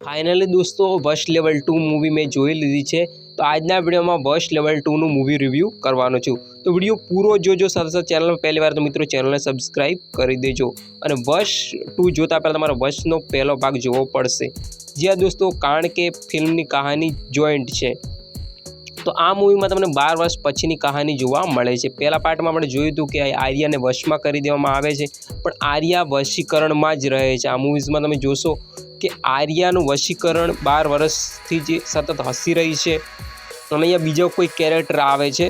Finally दोस्तों वश level 2 movie में જોઈ લીધી છે। तो આજના વિડીયોમાં વશ લેવલ 2 નું મૂવી રિવ્યૂ કરવાનો છું। તો વિડીયો પૂરો જોજો, સાથે સાથે ચેનલ પર પહેલી વાર તો મિત્રો ચેનલને સબસ્ક્રાઇબ કરી દેજો અને વશ 2 જોતા પહેલા તમારે વશનો પહેલો ભાગ જોવો પડશે। જ્યાં दोस्तों કારણ કે ફિલ્મની કહાની જોઈન્ટ છે, તો આ મૂવીમાં તમને 12 વર્ષ પછીની કહાની જોવા મળે છે। પહેલા પાર્ટમાં આપણે જોયું હતું કે આર્યાને વશમાં કરી દેવામાં આવે છે, પણ આર્યા વશીકરણમાં જ રહે છે। આ મૂવીઝમાં તમે જોશો કે આર્યાનું વશીકરણ 12 વર્ષથી જે સતત હસી રહી છે। અને અહીંયા બીજો કોઈ કેરેક્ટર આવે છે,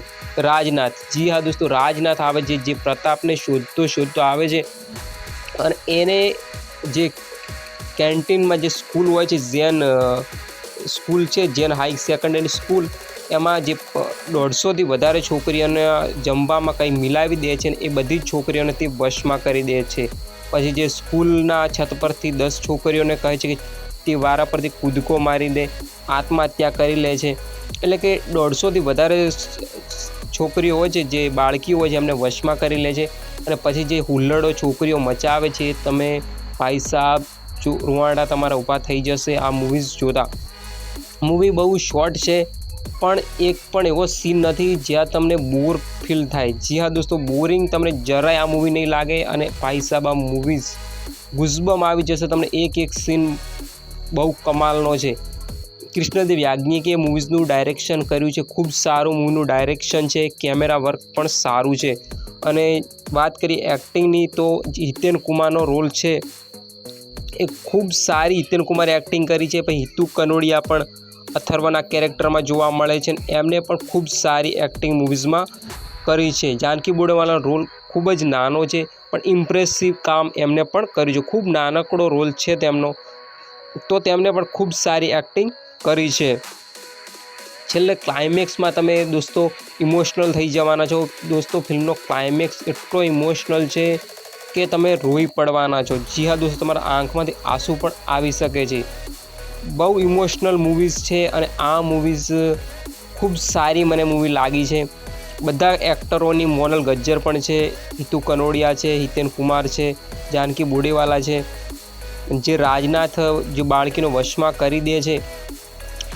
રાજનાથ। જી હા દોસ્તો, રાજનાથ આવે છે જે પ્રતાપને શોધતો આવે છે અને એને જે કેન્ટીનમાં જે સ્કૂલ હોય છે, ઝેન સ્કૂલ છે, ઝેન હાઈ સેકન્ડરી સ્કૂલ, એમાં જે 150થી વધારે છોકરીઓને જમવામાં કંઈ મિલાવી દે છે ને એ બધી જ છોકરીઓને તે વશમાં કરી દે છે। પછી જે સ્કૂલના છત પરથી 10 છોકરીઓને કહે છે કે તે વારા પરથી કૂદકો મારી દે, આત્મહત્યા કરી લે છે। એટલે કે 150થી વધારે છોકરીઓ હોય છે, જે બાળકીઓ હોય છે, એમને વશમાં કરી લે છે અને પછી જે હુલ્લડો છોકરીઓ મચાવે છે, તમે ભાઈ સાહેબ રૂવાડા તમારા ઊભા થઈ જશે આ મૂવીઝ જોતા। મૂવી બહુ શોર્ટ છે, પણ એક પણ એવો સીન નથી જ્યાં તમને બોર ફીલ થાય। જી હા દોસ્તો, બોરિંગ તમને જરાય આ મૂવી નહીં લાગે અને ભાઈ સાહેબ આ મૂવીઝ ગુઝબમ આવી જશે તમને। એક સીન બહુ કમાલનો છે। કૃષ્ણદેવ યાજ્ઞિકે મૂવીઝનું ડાયરેક્શન કર્યું છે, ખૂબ સારું મૂવીનું ડાયરેક્શન છે, કેમેરા વર્ક પણ સારું છે। અને વાત કરીએ એક્ટિંગની તો હિતેન કુમારનો રોલ છે એ ખૂબ સારી હિતેન કુમારે એક્ટિંગ કરી છે। પછી હિતુ કનોડિયા પણ અથર્વના કેરેક્ટરમાં જોવા મળે છે, એમને પણ ખૂબ સારી એક્ટિંગ મૂવીઝમાં કરી છે। જાનકી બોડેવાલાનો રોલ ખૂબ જ નાનો છે, પણ ઇમ્પ્રેસિવ કામ એમને પણ કર્યું છે। ખૂબ નાનકડો રોલ છે તેમનો, તો તેમને પણ ખૂબ સારી એક્ટિંગ કરી છે। છેલ્લે ક્લાઇમેક્સમાં તમે દોસ્તો ઇમોશનલ થઈ જવાના છો। દોસ્તો ફિલ્મનો ક્લાઇમેક્સ એટલો ઇમોશનલ છે કે તમે રોઈ પડવાના છો। જી હા દોસ્તો, તમારા આંખમાંથી આંસુ પણ આવી શકે છે। બહુ ઇમોશનલ મૂવીઝ છે અને આ મૂવીઝ ખૂબ સારી મને મૂવી લાગી છે। બધા એક્ટરોની મોનલ ગજ્જર પણ છે, હિતુ કનોડિયા છે, હિતેન કુમાર છે, જાનકી બોડેવાલા છે। જે રાજનાથ જે બાળકીનો વશમાં કરી દે છે,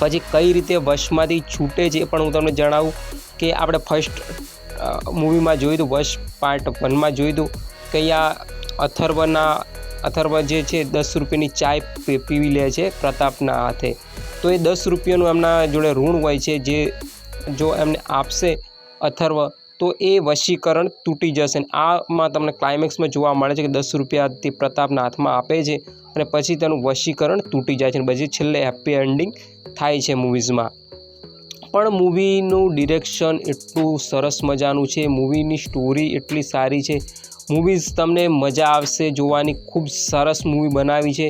પછી કઈ રીતે વશમાંથી છૂટે છે એ પણ હું તમને જણાવું કે આપણે ફર્સ્ટ મૂવીમાં જોયું હતું, વશ પાર્ટ 1માં જોયું હતું કે અહીંયા અથર્વ જે છે 10 રૂપિયાની ચાય પીવી લે છે પ્રતાપના હાથે। તો એ 10 રૂપિયાનું એમના જોડે ઋણ હોય છે, જે જો એમને આપશે અથર્વ તો એ વશીકરણ તૂટી જશે। આમાં તમને ક્લાઇમેક્સમાં જોવા મળે છે કે 10 રૂપિયા તે પ્રતાપના હાથમાં આપે છે અને પછી તેનું વશીકરણ તૂટી જાય છે અને પછી છેલ્લે હેપી એન્ડિંગ થાય છે મૂવીઝમાં। પણ મૂવીનું ડિરેક્શન એટલું સરસ મજાનું છે, મૂવીની સ્ટોરી એટલી સારી છે, મૂવીઝ તમને મજા આવશે જોવાની। ખૂબ સરસ મૂવી બનાવી છે,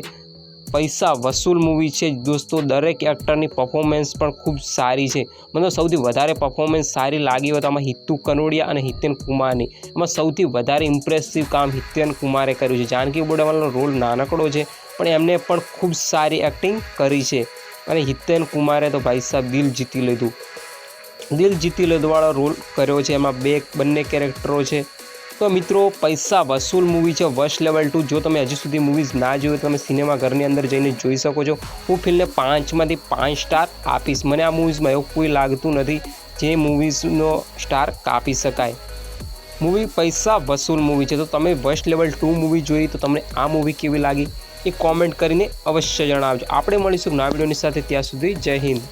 પૈસા વસૂલ મૂવી છે દોસ્તો। દરેક એક્ટરની પરફોર્મન્સ પણ ખૂબ સારી છે। મને સૌથી વધારે પરફોર્મન્સ સારી લાગી હોય તો આમાં હિતુ કનોડિયા અને હિતેન કુમારની। એમાં સૌથી વધારે ઇમ્પ્રેસિવ કામ હિતેન કુમારે કર્યું છે। જાનકી બોડેવાલાનો રોલ નાનકડો છે, પણ એમને પણ ખૂબ સારી એક્ટિંગ કરી છે અને હિતેન કુમારે તો ભાઈ સાહેબ દિલ જીતી લીધું વાળો રોલ કર્યો છે। એમાં બંને કેરેક્ટરો છે। તો મિત્રો પૈસા વસૂલ મૂવી છે વશ લેવલ 2। જો તમે હજી સુધી મૂવીઝ ના જોયું તો તમે સિનેમાઘરની અંદર જઈને જોઈ શકો છો। હું ફિલ્મને 5માંથી 5 સ્ટાર આપીશ। મને આ મૂવીઝમાં એવું કોઈ લાગતું નથી જે મૂવીઝનો સ્ટાર કાપી શકાય। મૂવી પૈસા વસૂલ મૂવી છે। તો તમે વશ લેવલ 2 મૂવી જોઈ તો તમને આ મૂવી કેવી લાગી એ કોમેન્ટ કરીને અવશ્ય જણાવજો। આપણે મળીશું નવા વિડીયોની સાથે, ત્યાં સુધી જય હિન્દ।